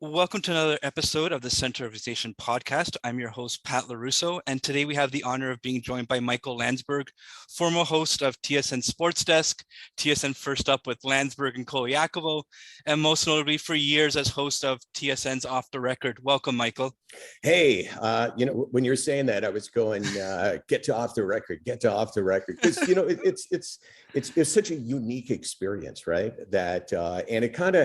Welcome to another episode of the Center of Station podcast. I'm your host, Pat LaRusso, and today we have the honor of being joined by Michael Landsberg, former host of TSN Sports Desk, TSN First Up with Landsberg and Koliakovo, and most notably for years as host of TSN's Off the Record. Welcome, Michael. Hey, when you're saying that, I was going, get to off the record, because it's such a unique experience, right? That and it kind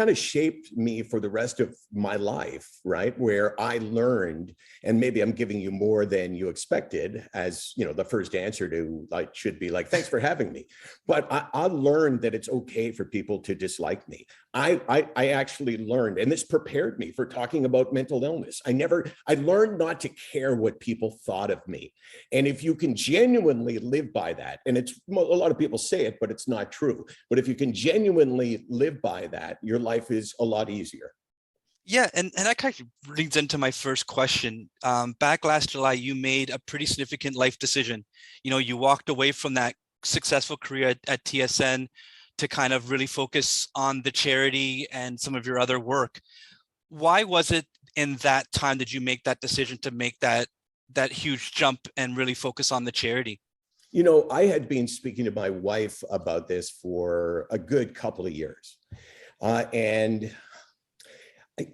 of shaped me for the rest of my life, right? Where I learned, and maybe I'm giving you more than you expected, as the first answer to should be like, thanks for having me. But I learned that it's okay for people to dislike me. I actually learned, and this prepared me for talking about mental illness. I learned not to care what people thought of me. And if you can genuinely live by that, and it's a lot of people say it, but it's not true. But if you can genuinely live by that, your life is a lot easier. Yeah, and that kind of leads into my first question. Back last July, you made a pretty significant life decision. You walked away from that successful career at TSN to kind of really focus on the charity and some of your other work. Why was it in that time did you make that decision to make that huge jump and really focus on the charity? I had been speaking to my wife about this for a good couple of years. And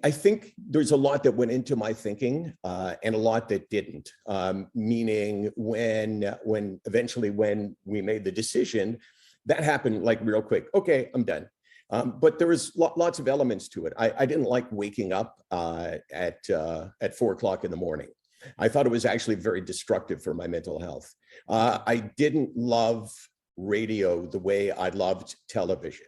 I think there's a lot that went into my thinking and a lot that didn't. Meaning when eventually when we made the decision, that happened like real quick. Okay, I'm done. But there was lots of elements to it. I didn't like waking up at 4 o'clock in the morning. I thought it was actually very destructive for my mental health. I didn't love radio the way I loved television.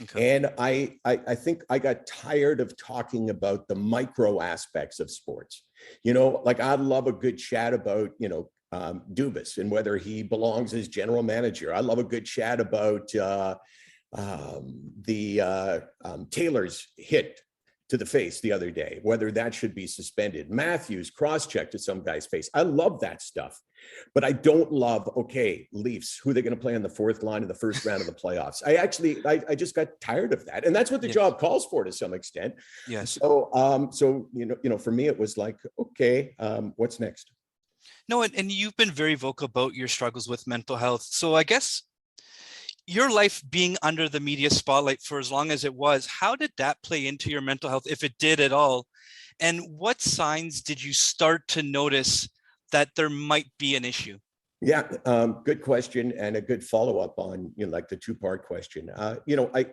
Okay. And I think I got tired of talking about the micro aspects of sports. Like I love a good chat about, Dubas and whether he belongs as general manager. I love a good chat about Taylor's hit to the face the other day, whether that should be suspended. Matthews cross-check to some guy's face. I love that stuff, but I don't love, Leafs, who are they going to play on the fourth line in the first round of the playoffs? I just got tired of that. And that's what the job calls for to some extent. Yes. So, for me, it was like, okay, what's next? No, and you've been very vocal about your struggles with mental health. So I guess your life being under the media spotlight for as long as it was, how did that play into your mental health, if it did at all? And what signs did you start to notice that there might be an issue? Yeah, good question, and a good follow-up on the two-part question. I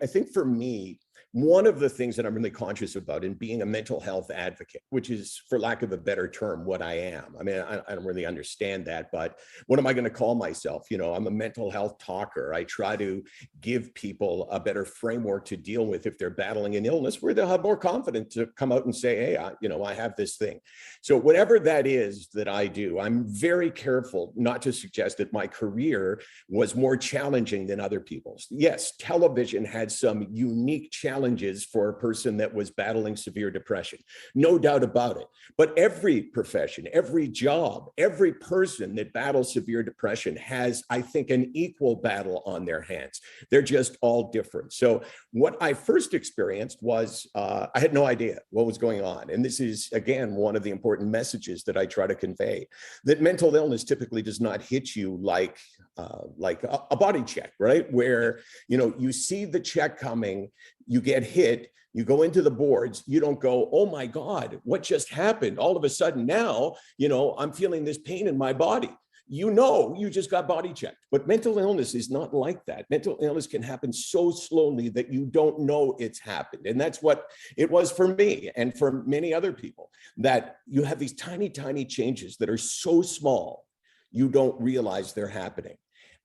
think for me, one of the things that I'm really conscious about in being a mental health advocate, which is, for lack of a better term, what I am. I mean, I don't really understand that, but what am I going to call myself? I'm a mental health talker. I try to give people a better framework to deal with if they're battling an illness, where they'll have more confidence to come out and say, hey, I have this thing. So whatever that is that I do, I'm very careful not to suggest that my career was more challenging than other people's. Yes, television had some unique challenges for a person that was battling severe depression, no doubt about it. But every profession, every job, every person that battles severe depression has, I think, an equal battle on their hands. They're just all different. So what I first experienced was I had no idea what was going on. And this is, again, one of the important messages that I try to convey, that mental illness typically does not hit you like a body check, right? Where, you see the check coming, you get hit, you go into the boards, you don't go, oh my God, what just happened? All of a sudden now, I'm feeling this pain in my body. You just got body checked. But mental illness is not like that. Mental illness can happen so slowly that you don't know it's happened. And that's what it was for me and for many other people, that you have these tiny, tiny changes that are so small, you don't realize they're happening,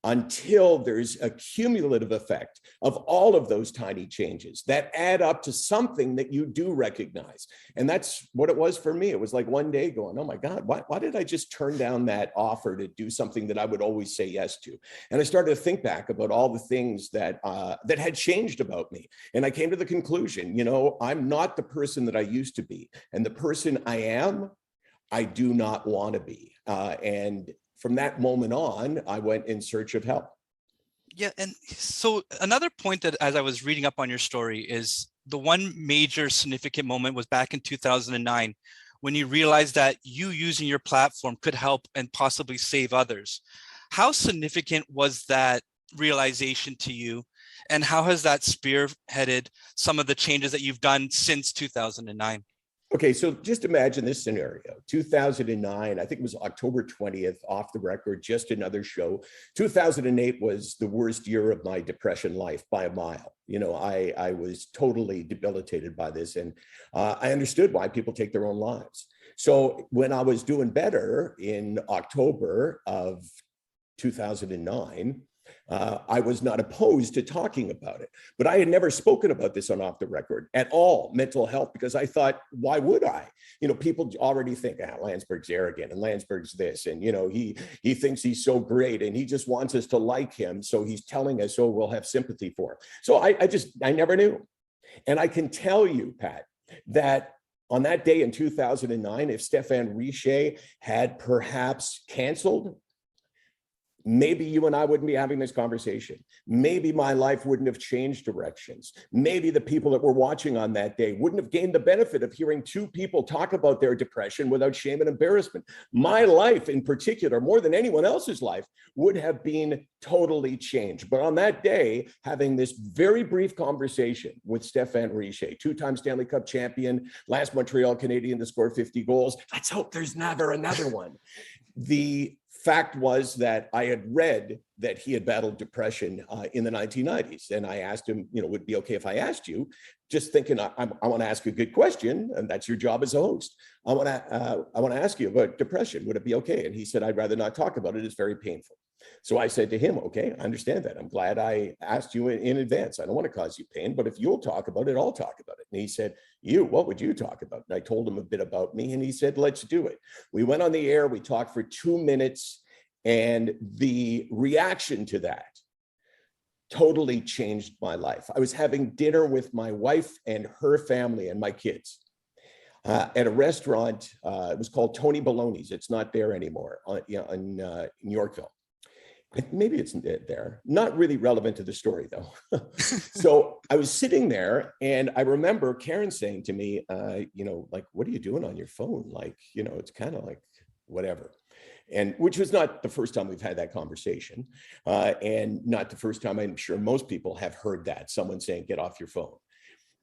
until there's a cumulative effect of all of those tiny changes that add up to something that you do recognize. And that's what it was for me. It was like one day going, oh my God, why did I just turn down that offer to do something that I would always say yes to? And I started to think back about all the things that had changed about me. And I came to the conclusion, I'm not the person that I used to be. And the person I am, I do not want to be. And from that moment on, I went in search of help. Yeah, and so another point that, as I was reading up on your story, is the one major significant moment was back in 2009 when you realized that you using your platform could help and possibly save others. How significant was that realization to you? And how has that spearheaded some of the changes that you've done since 2009? Okay, so just imagine this scenario. 2009, I think it was October 20th, off the record, just another show. 2008 was the worst year of my depression life by a mile. I was totally debilitated by this, and I understood why people take their own lives. So when I was doing better in October of 2009, I was not opposed to talking about it, but I had never spoken about this on Off the Record at all, mental health, because I thought, why would I? People already think, Landsberg's arrogant and Landsberg's this, and he thinks he's so great and he just wants us to like him, so he's telling us, oh, we'll have sympathy for him. So I never knew. And I can tell you, Pat, that on that day in 2009, if Stefan Richer had perhaps canceled, maybe you and I wouldn't be having this conversation. Maybe my life wouldn't have changed directions. Maybe the people that were watching on that day wouldn't have gained the benefit of hearing two people talk about their depression without shame and embarrassment. My life in particular, more than anyone else's life, would have been totally changed. But on that day, having this very brief conversation with Stefan Richer, two-time Stanley Cup champion, last Montreal Canadian to score 50 goals. Let's hope there's never another one. The fact was that I had read that he had battled depression in the 1990s. And I asked him, would it be okay if I asked you, just thinking I want to ask you a good question, and that's your job as a host. I want to ask you about depression. Would it be okay? And he said, I'd rather not talk about it. It's very painful. So I said to him, okay, I understand that. I'm glad I asked you in advance. I don't want to cause you pain, but if you'll talk about it, I'll talk about it. And he said, what would you talk about? And I told him a bit about me, and he said, let's do it. We went on the air. We talked for 2 minutes, and the reaction to that totally changed my life. I was having dinner with my wife and her family and my kids at a restaurant. It was called Tony Baloney's. It's not there anymore in Yorkville. Maybe it's there. Not really relevant to the story, though. So I was sitting there, and I remember Karen saying to me, what are you doing on your phone? It's kind of like whatever. And which was not the first time we've had that conversation, and not the first time I'm sure most people have heard that, someone saying, get off your phone.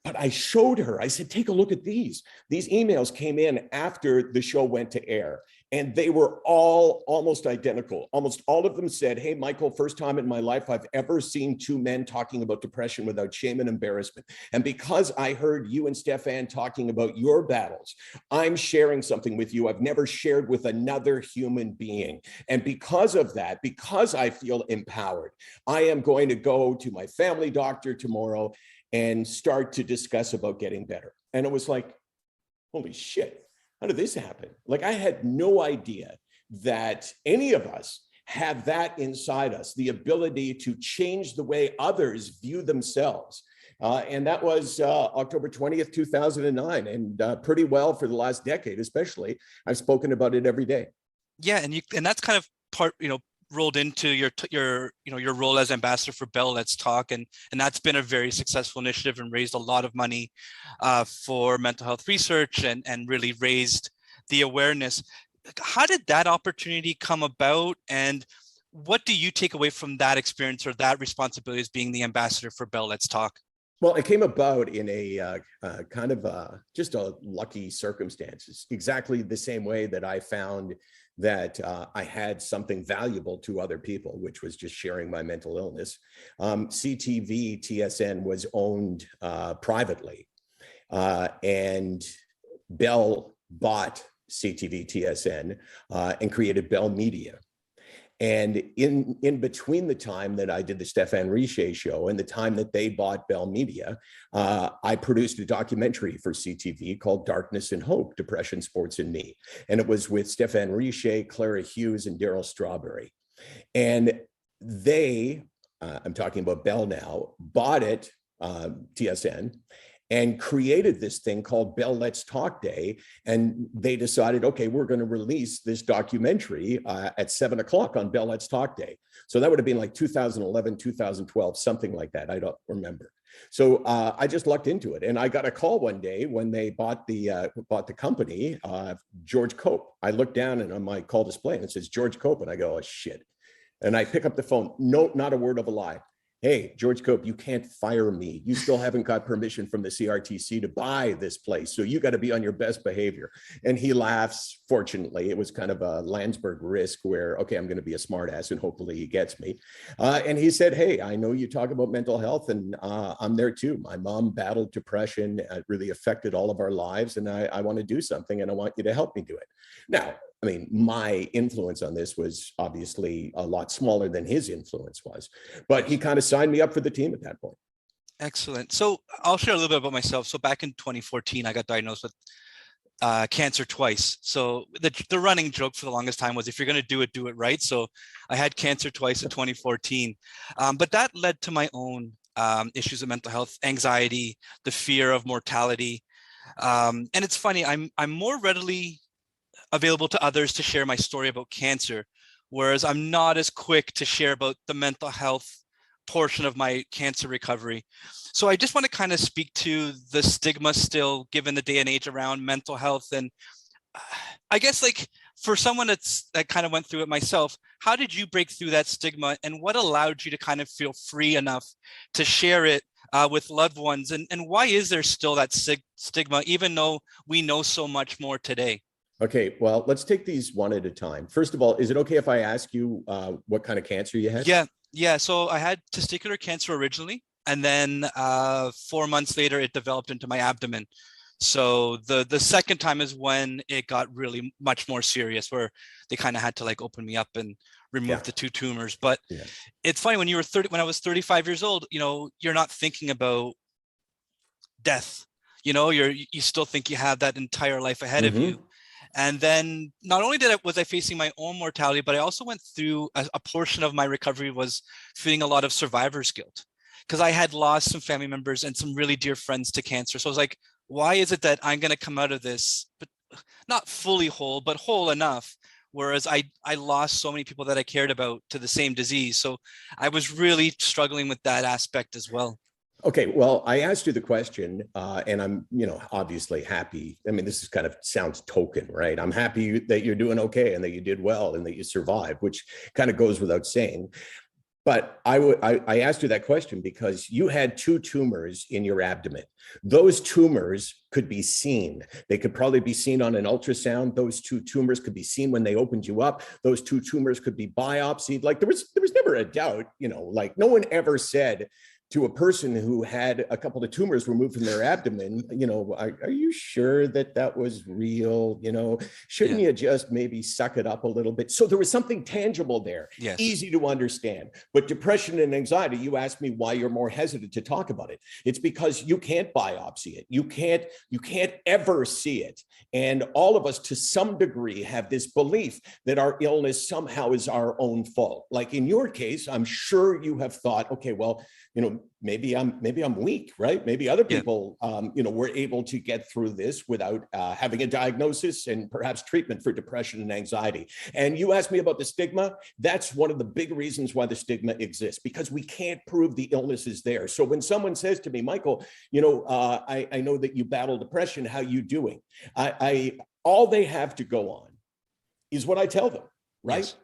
But I showed her, I said, take a look at these. These emails came in after the show went to air, and they were all almost identical. Almost all of them said, hey, Michael, first time in my life I've ever seen two men talking about depression without shame and embarrassment. And because I heard you and Stefan talking about your battles, I'm sharing something with you I've never shared with another human being. And because of that, because I feel empowered, I am going to go to my family doctor tomorrow and start to discuss about getting better. And it was like, holy shit, how did this happen? I had no idea that any of us have that inside us, the ability to change the way others view themselves. And that was October 20th, 2009. And pretty well for the last decade, especially, I've spoken about it every day. Yeah, and that's kind of part, rolled into your role as ambassador for Bell Let's Talk, and that's been a very successful initiative and raised a lot of money for mental health research and really raised the awareness. How did that opportunity come about, and what do you take away from that experience or that responsibility as being the ambassador for Bell Let's Talk? Well, it came about in a kind of just a lucky circumstances, exactly the same way that I found that I had something valuable to other people, which was just sharing my mental illness. CTV TSN was owned privately, and Bell bought CTV TSN and created Bell Media. And in between the time that I did the Stefan Richer show and the time that they bought Bell Media, I produced a documentary for CTV called Darkness and Hope, Depression, Sports, and Me. And it was with Stefan Richer, Clara Hughes, and Daryl Strawberry. And they, I'm talking about Bell now, bought it, TSN, and created this thing called Bell Let's Talk Day. And they decided, okay, we're going to release this documentary at 7 o'clock on Bell Let's Talk Day. So that would have been like 2011, 2012, something like that. I don't remember. So I just lucked into it, and I got a call one day when they bought the company, George Cope. I looked down and on my call display and it says George Cope, and I go, oh shit. And I pick up the phone. No, not a word of a lie. Hey, George Cope, you can't fire me. You still haven't got permission from the CRTC to buy this place. So you got to be on your best behavior. And he laughs. Fortunately, it was kind of a Landsberg risk where, okay, I'm going to be a smartass and hopefully he gets me. And he said, hey, I know you talk about mental health, and I'm there too. My mom battled depression. It really affected all of our lives. And I want to do something, and I want you to help me do it. Now, I mean, my influence on this was obviously a lot smaller than his influence was, but he kind of signed me up for the team at that point. Excellent. So I'll share a little bit about myself. So back in 2014, I got diagnosed with cancer twice. So the running joke for the longest time was, if you're going to do it right. So I had cancer twice in 2014, but that led to my own issues of mental health, anxiety, the fear of mortality. And it's funny, I'm more readily available to others to share my story about cancer, whereas I'm not as quick to share about the mental health portion of my cancer recovery. So I just want to kind of speak to the stigma still, given the day and age around mental health. And I guess, like, for someone that kind of went through it myself, how did you break through that stigma, and what allowed you to kind of feel free enough to share it with loved ones? And why is there still that stigma, even though we know so much more today? Okay, well, let's take these one at a time. First of all, is it okay if I ask you what kind of cancer you had? Yeah. So I had testicular cancer originally, and then 4 months later, it developed into my abdomen. So the second time is when it got really much more serious, where they kind of had to like open me up and remove the two tumors. But it's funny, when when I was 35 years old, you're not thinking about death. You still think you have that entire life ahead of you. And then not only was I facing my own mortality, but I also went through a portion of my recovery was feeling a lot of survivor's guilt, because I had lost some family members and some really dear friends to cancer. So I was like, why is it that I'm going to come out of this, but not fully whole, but whole enough? Whereas I lost so many people that I cared about to the same disease. So I was really struggling with that aspect as well. Okay, well, I asked you the question, and I'm, obviously happy. I mean, this is kind of sounds token, right? I'm happy that you're doing okay and that you did well and that you survived, which kind of goes without saying. But I asked you that question because you had two tumors in your abdomen. Those tumors could be seen. They could probably be seen on an ultrasound. Those two tumors could be seen when they opened you up. Those two tumors could be biopsied. Like there was never a doubt, like no one ever said to a person who had a couple of tumors removed from their abdomen, are you sure that was real? Shouldn't you just maybe suck it up a little bit? So there was something tangible there, easy to understand. But depression and anxiety, you asked me why you're more hesitant to talk about it. It's because you can't biopsy it. You can't ever see it. And all of us, to some degree, have this belief that our illness somehow is our own fault. Like in your case, I'm sure you have thought, okay, well, maybe I'm weak, right? Maybe other people, were able to get through this without having a diagnosis and perhaps treatment for depression and anxiety. And you asked me about the stigma. That's one of the big reasons why the stigma exists, because we can't prove the illness is there. So when someone says to me, Michael, I know that you battle depression, how you doing? All they have to go on is what I tell them, right? Yes.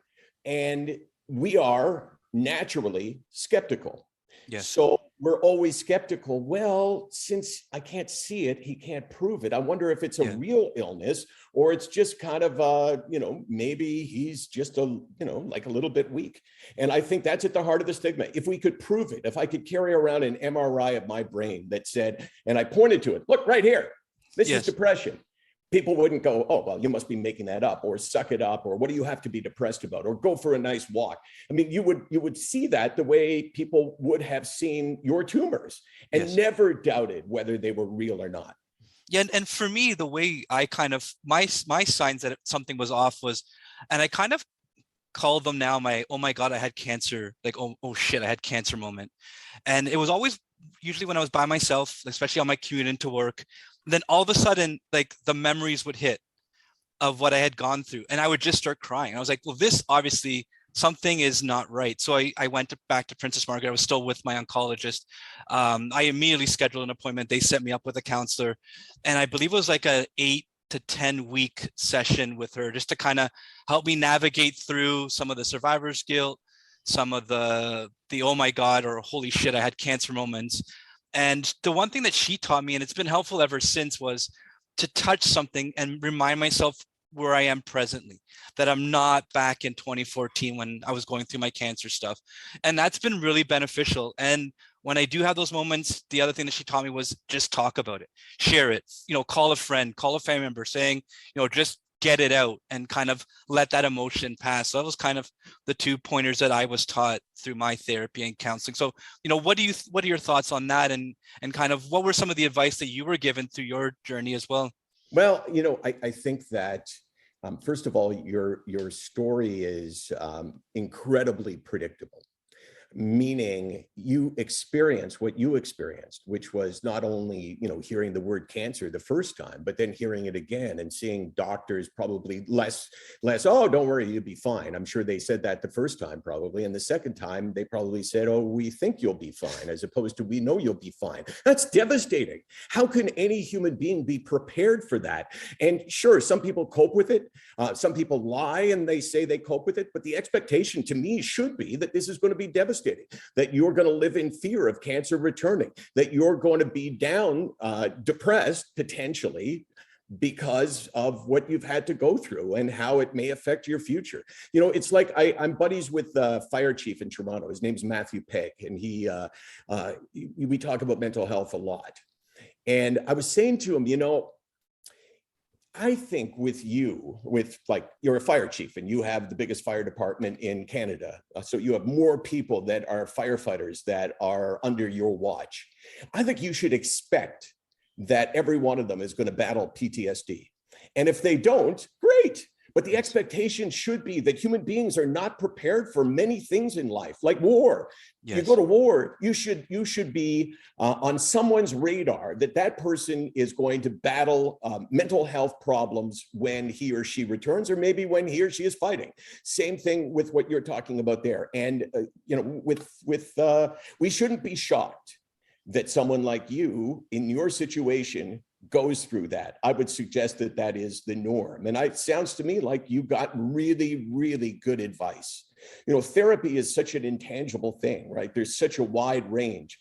And we are naturally skeptical. Yes. So we're always skeptical. Well, since I can't see it, he can't prove it. I wonder if it's a real illness, or it's just kind of, maybe he's just like a little bit weak. And I think that's at the heart of the stigma. If we could prove it, if I could carry around an MRI of my brain that said, and I pointed to it, look right here, this is depression. People wouldn't go, oh, well, you must be making that up, or suck it up, or what do you have to be depressed about, or go for a nice walk. I mean, you would see that the way people would have seen your tumors and never doubted whether they were real or not. Yeah, and for me, the way I kind of, my signs that something was off was, and I kind of call them now my, oh my God, I had cancer, like, oh shit, I had cancer moment. And it was always usually when I was by myself, especially on my commute into work. Then all of a sudden, like, the memories would hit of what I had gone through, and I would just start crying. I was like, well, this obviously something is not right. So I went back to Princess Margaret. I was still with my oncologist. I immediately scheduled an appointment. They set me up with a counselor, and I believe it was like a 8 to 10 week session with her, just to kind of help me navigate through some of the survivor's guilt, some of the oh my God, or holy shit, I had cancer moments. And the one thing that she taught me, and it's been helpful ever since, was to touch something and remind myself where I am presently, that I'm not back in 2014 when I was going through my cancer stuff. And that's been really beneficial. And when I do have those moments, the other thing that she taught me was just talk about it, share it, call a friend, call a family member, saying, just get it out and kind of let that emotion pass. So that was kind of the 2 pointers that I was taught through my therapy and counseling. So, what are your thoughts on that? And kind of what were some of the advice that you were given through your journey as well? Well, I think that first of all, your story is incredibly predictable, meaning you experience what you experienced, which was not only, hearing the word cancer the first time, but then hearing it again and seeing doctors probably less, oh, don't worry, you'll be fine. I'm sure they said that the first time probably. And the second time they probably said, oh, we think you'll be fine, as opposed to we know you'll be fine. That's devastating. How can any human being be prepared for that? And sure, some people cope with it. Some people lie and they say they cope with it. But the expectation to me should be that this is going to be devastating, that you're going to live in fear of cancer returning, that you're going to be down, depressed potentially because of what you've had to go through and how it may affect your future. It's like I'm buddies with the fire chief in Toronto. His name's Matthew Pegg, and we talk about mental health a lot. And I was saying to him, I think you're a fire chief and you have the biggest fire department in Canada. So you have more people that are firefighters that are under your watch. I think you should expect that every one of them is going to battle PTSD. And if they don't, great. But the expectation should be that human beings are not prepared for many things in life, like war. Yes. You go to war, you should be on someone's radar that person is going to battle mental health problems when he or she returns, or maybe when he or she is fighting. Same thing with what you're talking about there. And we shouldn't be shocked that someone like you in your situation goes through that. I would suggest that is the norm. And it sounds to me like you got really, really good advice. Therapy is such an intangible thing, right? There's such a wide range.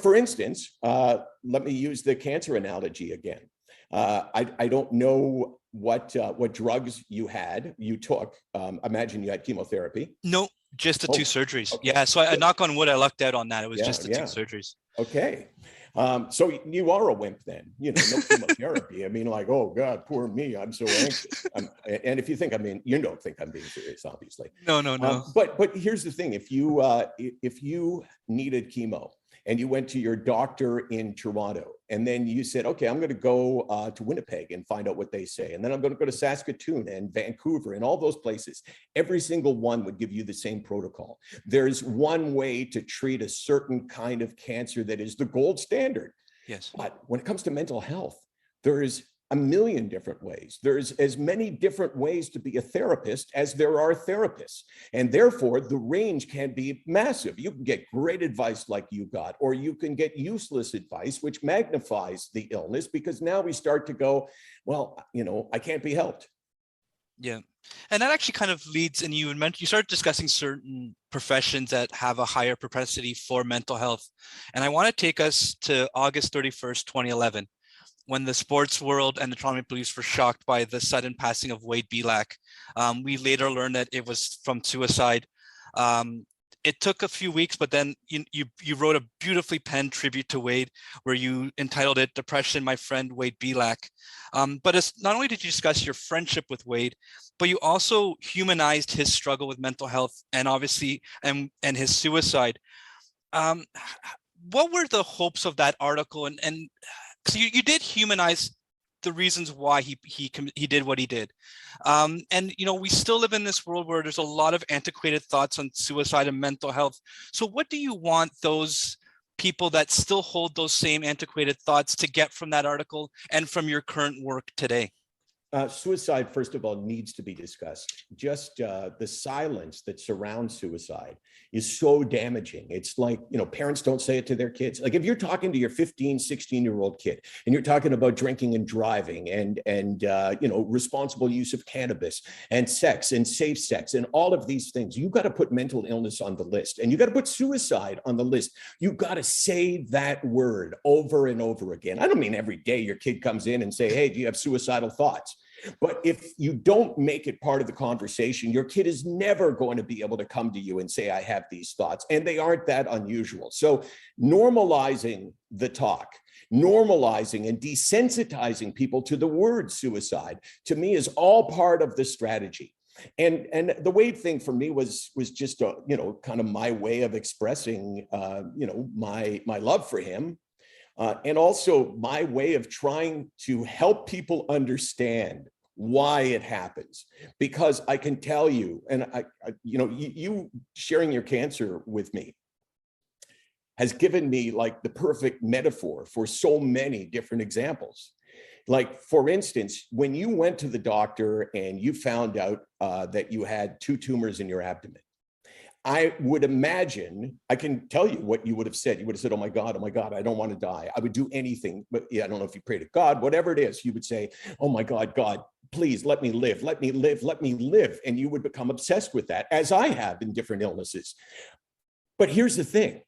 For instance, let me use the cancer analogy again. I don't know what drugs you took. Imagine you had chemotherapy. No, just the 2 surgeries. Okay. Yeah. So I knock on wood, I lucked out on that. It was just the 2 surgeries. Okay. So you are a wimp then, no chemotherapy. I mean, like, oh God, poor me. I'm so anxious. And if you think you don't think I'm being serious, obviously. No. But here's the thing. If you needed chemo and you went to your doctor in Toronto, and then you said, okay, I'm going to go to Winnipeg and find out what they say. And then I'm going to go to Saskatoon and Vancouver and all those places. Every single one would give you the same protocol. There's one way to treat a certain kind of cancer that is the gold standard. Yes. But when it comes to mental health, there is a million different ways. There's as many different ways to be a therapist as there are therapists. And therefore, the range can be massive. You can get great advice like you got, or you can get useless advice, which magnifies the illness, because now we start to go, well, I can't be helped. Yeah. And that actually kind of leads, and you started discussing certain professions that have a higher propensity for mental health. And I want to take us to August 31st, 2011. When the sports world and the Toronto Maple Leafs were shocked by the sudden passing of Wade Belak. We later learned that it was from suicide. It took a few weeks, but then you wrote a beautifully penned tribute to Wade, where you entitled it "Depression, My Friend Wade Belak." But it's not only did you discuss your friendship with Wade, but you also humanized his struggle with mental health and obviously and his suicide. What were the hopes of that article? And because you did humanize the reasons why he did what he did. And we still live in this world where there's a lot of antiquated thoughts on suicide and mental health. So what do you want those people that still hold those same antiquated thoughts to get from that article and from your current work today? Suicide, first of all, needs to be discussed. Just the silence that surrounds suicide is so damaging. It's like, parents don't say it to their kids. Like if you're talking to your 15, 16-year-old kid and you're talking about drinking and driving and responsible use of cannabis and sex and safe sex and all of these things, you got to put mental illness on the list and you got to put suicide on the list. You got to say that word over and over again. I don't mean every day your kid comes in and say, hey, do you have suicidal thoughts? But if you don't make it part of the conversation, your kid is never going to be able to come to you and say, I have these thoughts, and they aren't that unusual. So normalizing the talk, normalizing and desensitizing people to the word suicide, to me, is all part of the strategy. And the Wade thing for me was just a, kind of my way of expressing, my love for him. And also my way of trying to help people understand why it happens, because I can tell you, and you sharing your cancer with me has given me like the perfect metaphor for so many different examples. Like, for instance, when you went to the doctor and you found out that you had 2 tumors in your abdomen, I would imagine, I can tell you what you would have said. You would have said, oh my God, I don't want to die. I would do anything, but yeah, I don't know if you pray to God, whatever it is, you would say, oh my God, God, please let me live, let me live, let me live. And you would become obsessed with that, as I have in different illnesses. But here's the thing.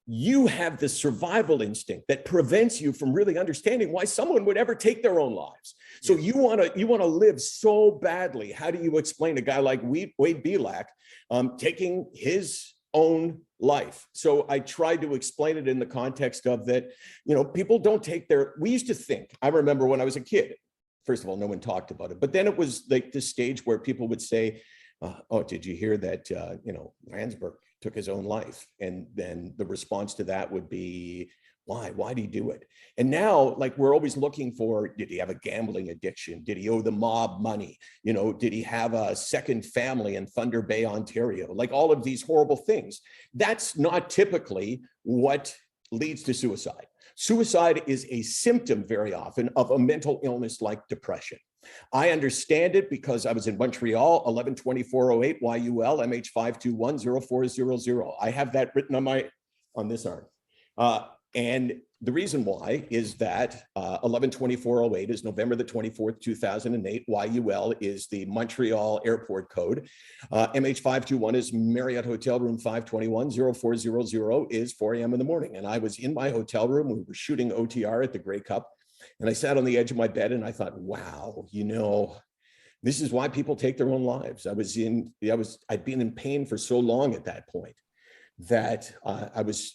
You have the survival instinct that prevents you from really understanding why someone would ever take their own lives. So you want to live so badly. How do you explain a guy like Wade Belak taking his own life? So I tried to explain it in the context of that, people don't take we used to think, I remember when I was a kid, first of all, no one talked about it, but then it was like this stage where people would say, oh, did you hear that, Landsberg took his own life? And then the response to that would be, why did he do it? And now, like, we're always looking for, did he have a gambling addiction? Did he owe the mob money? Did he have a second family in Thunder Bay, Ontario? Like, all of these horrible things. That's not typically what leads to suicide. Suicide is a symptom very often of a mental illness like depression. I understand it because I was in Montreal, 11-2408 YUL MH5210400. I have that written on this arm. And the reason why is that 11-2408 is November the 24th, 2008. YUL is the Montreal airport code. MH521 is Marriott Hotel Room 521. 0400 is 4 a.m. in the morning. And I was in my hotel room. We were shooting OTR at the Grey Cup. And I sat on the edge of my bed and I thought, wow, this is why people take their own lives. I'd been in pain for so long at that point that I was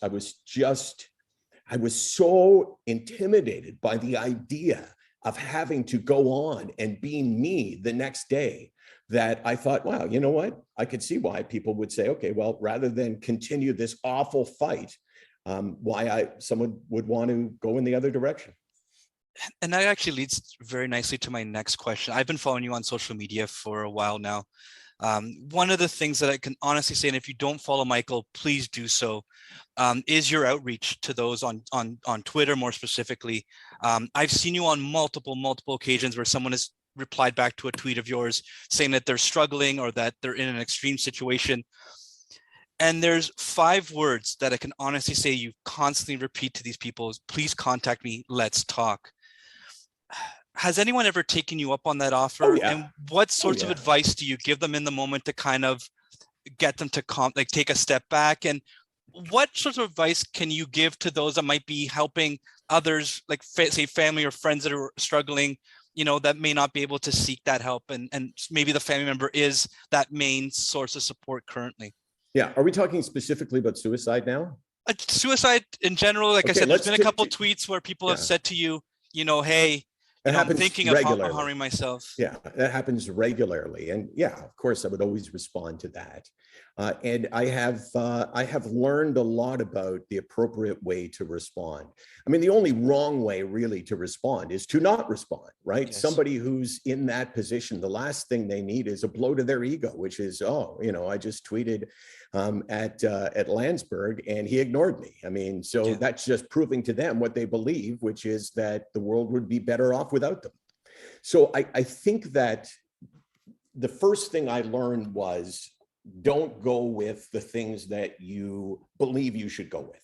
so intimidated by the idea of having to go on and being me the next day that I thought, wow, you know what? I could see why people would say, okay, well, rather than continue this awful fight, someone would want to go in the other direction. And that actually leads very nicely to my next question. I've been following you on social media for a while now. One of the things that I can honestly say, and if you don't follow Michael, please do so, is your outreach to those on Twitter, more specifically. I've seen you on multiple occasions where someone has replied back to a tweet of yours saying that they're struggling or that they're in an extreme situation. And there's 5 words that I can honestly say you constantly repeat to these people is, please contact me, let's talk. Has anyone ever taken you up on that offer? Oh, yeah. And what sorts of advice do you give them in the moment to kind of get them to take a step back? And what sorts of advice can you give to those that might be helping others, like say family or friends that are struggling, that may not be able to seek that help, and maybe the family member is that main source of support currently? Yeah. Are we talking specifically about suicide now? Suicide in general, like I said, there's been a couple of tweets where people have said to you, hey, I'm thinking of harming myself. Yeah, that happens regularly. And yeah, of course, I would always respond to that. And I have learned a lot about the appropriate way to respond. I mean, the only wrong way really to respond is to not respond, right? Yes. Somebody who's in that position, the last thing they need is a blow to their ego, which is, I just tweeted at Landsberg and he ignored me. I mean, so that's just proving to them what they believe, which is that the world would be better off without them. So I think that the first thing I learned was don't go with the things that you believe you should go with.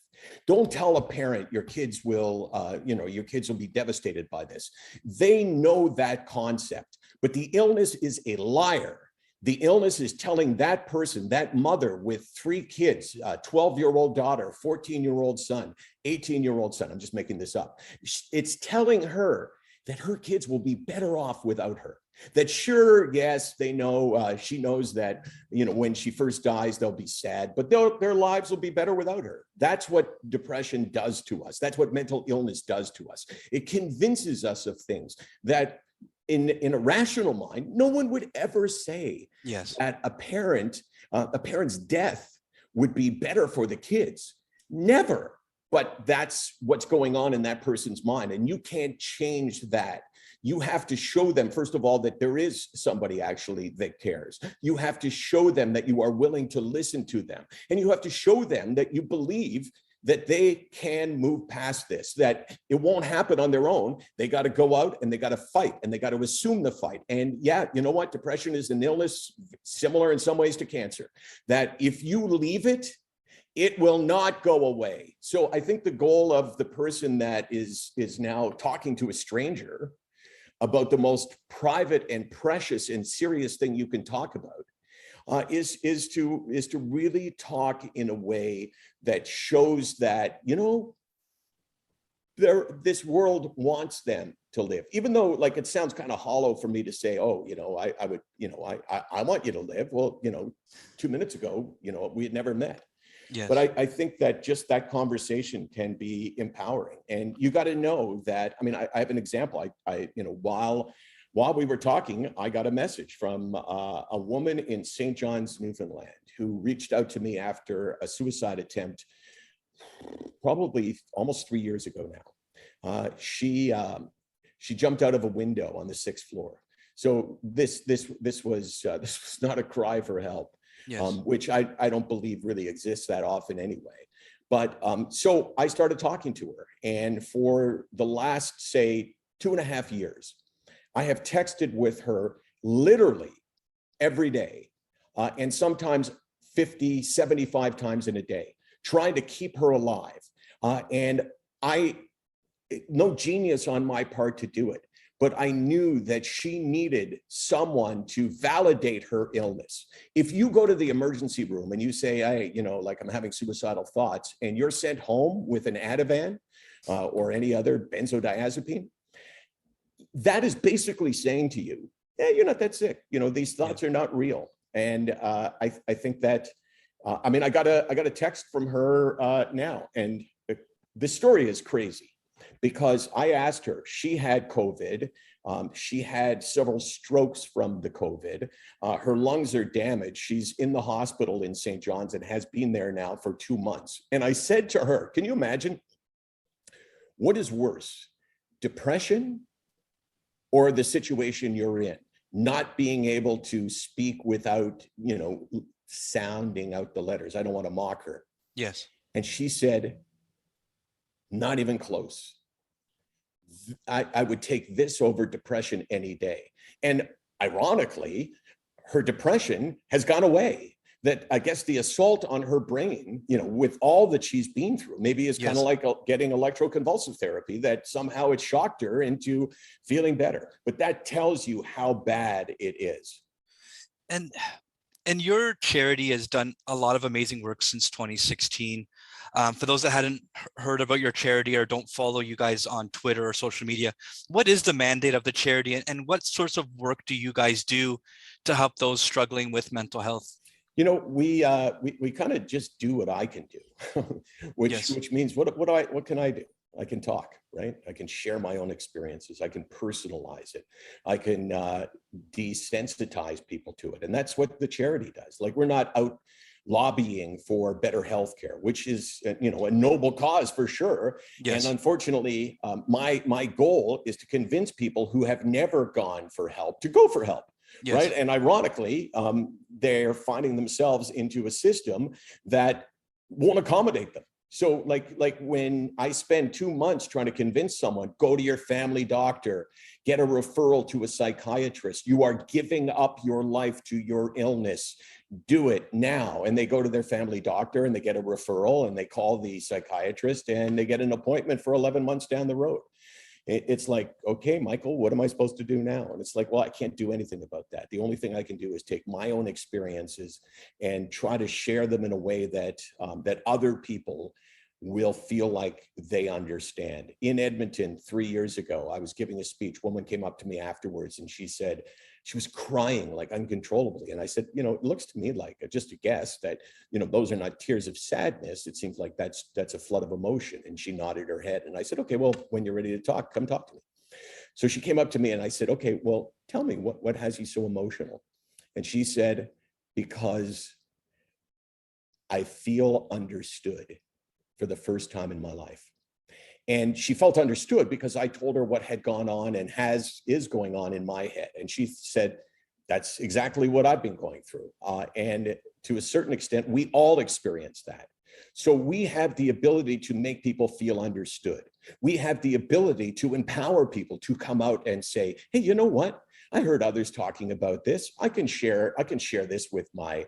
Don't tell a parent your kids will, your kids will be devastated by this. They know that concept, but the illness is a liar. The illness is telling that person, that mother with 3 kids, 12-year-old daughter, 14-year-old son, 18-year-old son, I'm just making this up. It's telling her that her kids will be better off without her. That sure, yes, they know, she knows that, when she first dies, they'll be sad, but their lives will be better without her. That's what depression does to us. That's what mental illness does to us. It convinces us of things that in a rational mind, no one would ever say Yes. that a parent's death would be better for the kids. Never. But that's what's going on in that person's mind. And you can't change that. You have to show them, first of all, that there is somebody actually that cares. You have to show them that you are willing to listen to them. And you have to show them that you believe that they can move past this, that it won't happen on their own. They got to go out and they got to fight and they got to assume the fight. And yeah, you know what? Depression is an illness similar in some ways to cancer, that if you leave it, it will not go away. So I think the goal of the person that is now talking to a stranger about the most private and precious and serious thing you can talk about is to really talk in a way that shows that, this world wants them to live, even though like it sounds kind of hollow for me to say, oh, I want you to live. Well, 2 minutes ago, we had never met. Yes. But I think that just that conversation can be empowering. And you got to know that, I have an example. While we were talking, I got a message from a woman in St. John's, Newfoundland, who reached out to me after a suicide attempt, probably almost 3 years ago now. She jumped out of a window on the 6th floor. So this was not a cry for help. Yes. Which I don't believe really exists that often anyway. But so I started talking to her. And for the last, say, 2.5 years, I have texted with her literally every day, and sometimes 50, 75 times in a day, trying to keep her alive. And no genius on my part to do it. But I knew that she needed someone to validate her illness. If you go to the emergency room and you say, hey, like I'm having suicidal thoughts, and you're sent home with an Ativan or any other benzodiazepine, that is basically saying to you, yeah, you're not that sick. These thoughts are not real. And I think that, I got a text from her now, and the story is crazy. Because I asked her, she had COVID. She had several strokes from the COVID. Her lungs are damaged. She's in the hospital in St. John's and has been there now for 2 months. And I said to her, can you imagine what is worse, depression or the situation you're in? Not being able to speak without, sounding out the letters. I don't want to mock her. Yes. And she said, not even close. I would take this over depression any day. And ironically, her depression has gone away. That I guess the assault on her brain, with all that she's been through, maybe is kind of like getting electroconvulsive therapy, that somehow it shocked her into feeling better. But that tells you how bad it is. And your charity has done a lot of amazing work since 2016. For those that hadn't heard about your charity or don't follow you guys on Twitter or social media, what is the mandate of the charity, and what sorts of work do you guys do to help those struggling with mental health? We kind of just do what I can do, which means what can I do? I can talk, right? I can share my own experiences. I can personalize it. I can desensitize people to it. And that's what the charity does. Like, we're not out lobbying for better healthcare, which is, a noble cause for sure. Yes. And unfortunately, my goal is to convince people who have never gone for help to go for help. Yes. Right. And ironically, they're finding themselves into a system that won't accommodate them. So like when I spend 2 months trying to convince someone, go to your family doctor, get a referral to a psychiatrist, you are giving up your life to your illness, do it now. And they go to their family doctor and they get a referral and they call the psychiatrist and they get an appointment for 11 months down the road. It's like, okay, Michael, what am I supposed to do now? And it's like, well, I can't do anything about that. The only thing I can do is take my own experiences and try to share them in a way that that other people will feel like they understand. In Edmonton 3 years ago, I was giving a speech. A woman came up to me afterwards and she said, she was crying like uncontrollably. And I said, you know, it looks to me like, just a guess, that, you know, those are not tears of sadness. It seems like that's a flood of emotion. And she nodded her head. And I said, okay, well, when you're ready to talk, come talk to me. So she came up to me and I said, okay, well, tell me what has you so emotional? And she said, because I feel understood for the first time in my life. And she felt understood because I told her what had gone on and is going on in my head. And she said, that's exactly what I've been going through. And to a certain extent, we all experience that. So we have the ability to make people feel understood. We have the ability to empower people to come out and say, hey, you know what? I heard others talking about this. I can share this with my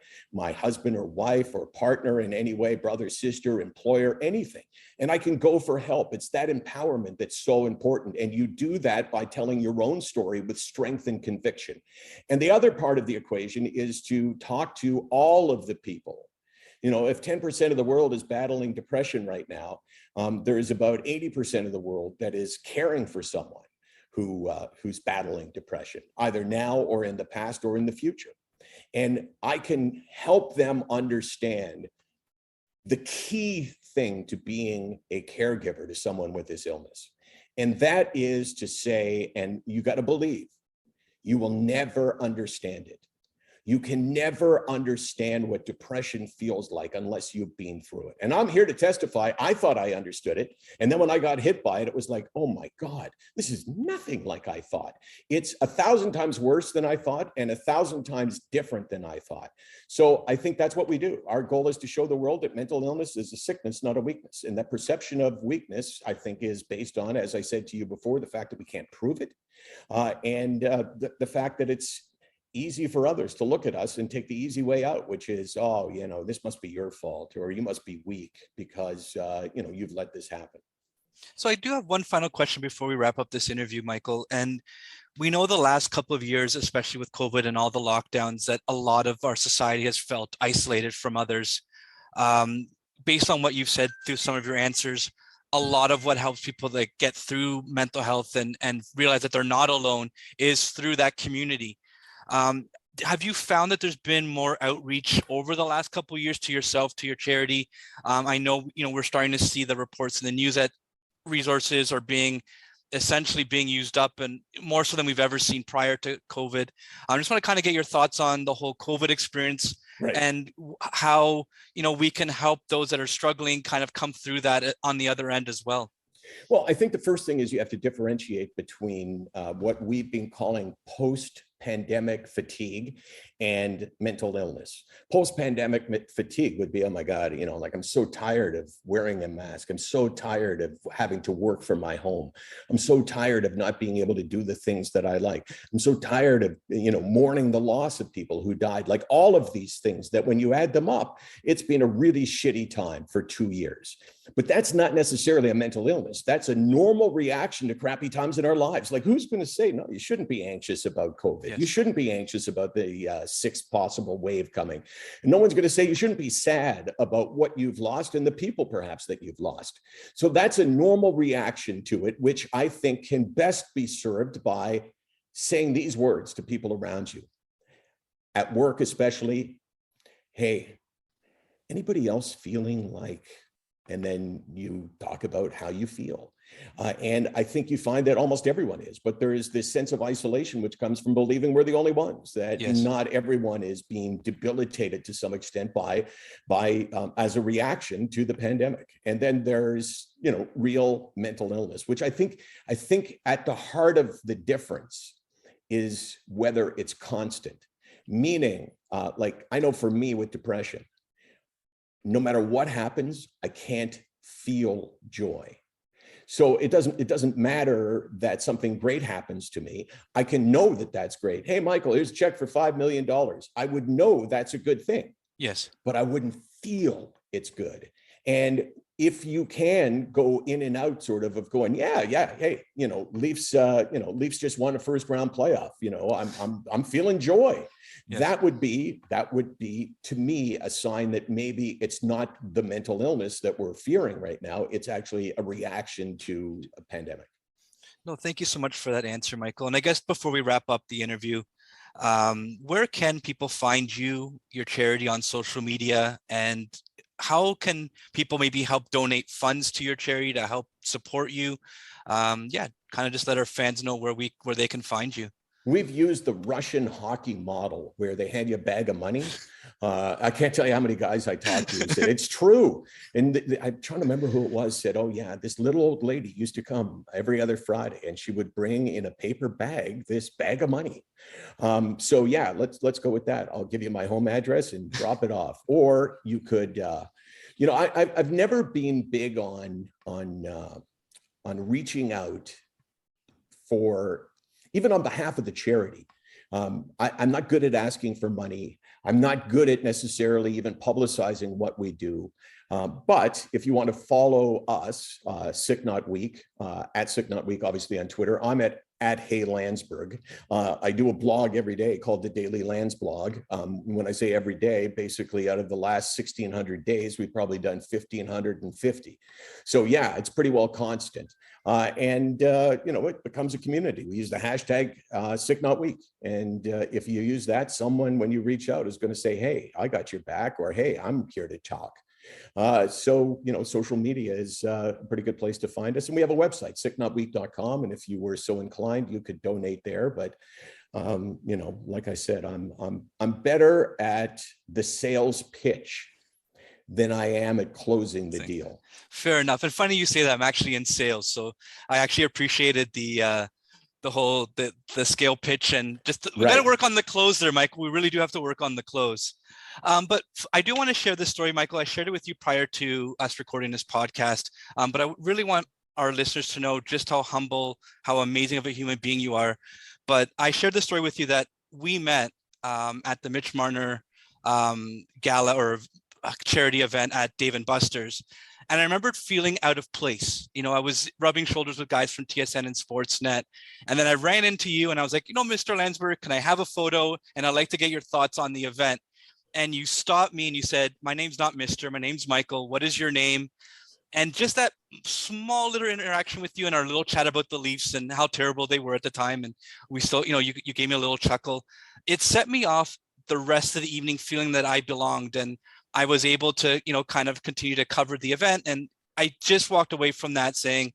husband or wife or partner in any way, brother, sister, employer, anything. And I can go for help. It's that empowerment that's so important. And you do that by telling your own story with strength and conviction. And the other part of the equation is to talk to all of the people. You know, if 10% of the world is battling depression right now, there is about 80% of the world that is caring for someone who's battling depression, either now or in the past or in the future. And I can help them understand the key thing to being a caregiver to someone with this illness. And that is to say, and you got to believe, you will never understand it. You can never understand what depression feels like unless you've been through it. And I'm here to testify, I thought I understood it. And then when I got hit by it, it was like, oh my God, this is nothing like I thought. It's 1,000 times worse than I thought and 1,000 times different than I thought. So I think that's what we do. Our goal is to show the world that mental illness is a sickness, not a weakness. And that perception of weakness, I think, is based on, as I said to you before, the fact that we can't prove it. And the fact that it's easy for others to look at us and take the easy way out, which is, oh, you know, this must be your fault, or you must be weak because, you know, you've let this happen. So I do have one final question before we wrap up this interview, Michael. And we know the last couple of years, especially with COVID and all the lockdowns, that a lot of our society has felt isolated from others. Based on what you've said through some of your answers, a lot of what helps people like get through mental health and realize that they're not alone is through that community. Have you found that there's been more outreach over the last couple of years to yourself, to your charity? I know, you know, we're starting to see the reports in the news that resources are essentially being used up, and more so than we've ever seen prior to COVID. I just want to kind of get your thoughts on the whole COVID experience, right, and how, you know, we can help those that are struggling kind of come through that on the other end as well. Well, I think the first thing is you have to differentiate between what we've been calling post-pandemic fatigue and mental illness. Post-pandemic fatigue would be, oh my God, you know, like I'm so tired of wearing a mask. I'm so tired of having to work from my home. I'm so tired of not being able to do the things that I like. I'm so tired of, you know, mourning the loss of people who died. Like all of these things that when you add them up, it's been a really shitty time for 2 years. But that's not necessarily a mental illness. That's a normal reaction to crappy times in our lives. Like, who's going to say, no, you shouldn't be anxious about COVID. Yes. You shouldn't be anxious about the sixth possible wave coming. And no one's going to say you shouldn't be sad about what you've lost and the people perhaps that you've lost. So that's a normal reaction to it, which I think can best be served by saying these words to people around you. At work especially, hey, anybody else feeling like, and then you talk about how you feel. And I think you find that almost everyone is, but there is this sense of isolation, which comes from believing we're the only ones, that yes, not everyone is being debilitated to some extent by as a reaction to the pandemic. And then there's, you know, real mental illness, which I think at the heart of the difference is whether it's constant, meaning like I know for me with depression, no matter what happens, I can't feel joy. So it doesn't matter that something great happens to me. I can know that that's great. Hey, Michael, here's a check for $5 million. I would know that's a good thing. Yes. But I wouldn't feel it's good. And if you can go in and out sort of going, yeah, hey, Leafs just won a first round playoff. I'm feeling joy. Yes. That would be to me a sign that maybe it's not the mental illness that we're fearing right now. It's actually a reaction to a pandemic. No, thank you so much for that answer, Michael. And I guess before we wrap up the interview, where can people find you, your charity on social media, and how can people maybe help donate funds to your charity to help support you? Kind of just let our fans know where they can find you. We've used the Russian hockey model where they hand you a bag of money. I can't tell you how many guys I talked to who said, it's true. And I'm trying to remember who it was, said, oh yeah, this little old lady used to come every other Friday and she would bring in a paper bag, this bag of money. So yeah, let's go with that. I'll give you my home address and drop it off. Or you could, I've never been big on reaching out for, even on behalf of the charity. I'm not good at asking for money. I'm not good at necessarily even publicizing what we do. But if you want to follow us, Sick Not Weak, at Sick Not Weak, obviously on Twitter, I'm at Hey Landsberg. I do a blog every day called the Daily Lands Blog. When I say every day, basically out of the last 1,600 days, we've probably done 1,550. So yeah, it's pretty well constant. It becomes a community. We use the hashtag Sick Not Weak. And if you use that, someone, when you reach out, is going to say, hey, I got your back, or hey, I'm here to talk. Social media is a pretty good place to find us. And we have a website, sicknotweak.com. And if you were so inclined, you could donate there. But, like I said, I'm better at the sales pitch than I am at closing the deal. Fair enough. And funny you say that. I'm actually in sales. So I actually appreciated the scale pitch, and just we got to work on the close there, Michael. We really do have to work on the close. But I do want to share this story, Michael. I shared it with you prior to us recording this podcast, but I really want our listeners to know just how humble, how amazing of a human being you are. But I shared the story with you that we met at the Mitch Marner gala or charity event at Dave & Buster's. And I remembered feeling out of place. I was rubbing shoulders with guys from TSN and Sportsnet. And then I ran into you and I was like, Mr. Landsberg, can I have a photo? And I'd like to get your thoughts on the event. And you stopped me and you said, my name's not Mr. My name's Michael. What is your name? And just that small little interaction with you and our little chat about the Leafs and how terrible they were at the time. And we still, you gave me a little chuckle. It set me off the rest of the evening feeling that I belonged. And I was able to, kind of continue to cover the event. And I just walked away from that saying,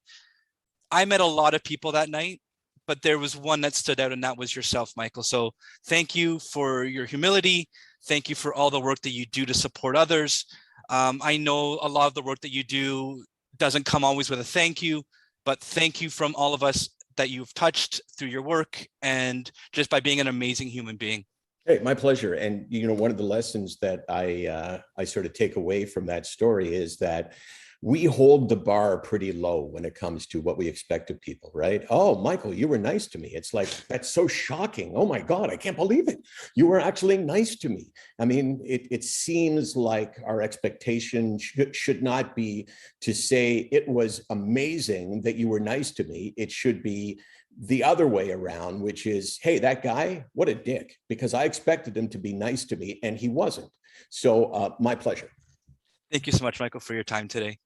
I met a lot of people that night, but there was one that stood out, and that was yourself, Michael. So thank you for your humility. Thank you for all the work that you do to support others. I know a lot of the work that you do doesn't come always with a thank you, but thank you from all of us that you've touched through your work and just by being an amazing human being. Hey, my pleasure. And, one of the lessons that I sort of take away from that story is that we hold the bar pretty low when it comes to what we expect of people, right? Oh, Michael, you were nice to me. It's like, that's so shocking. Oh my God, I can't believe it. You were actually nice to me. I mean, it seems like our expectation should not be to say it was amazing that you were nice to me. It should be the other way around, which is, hey, that guy, what a dick, because I expected him to be nice to me and he wasn't. So my pleasure. Thank you so much, Michael, for your time today.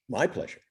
My pleasure.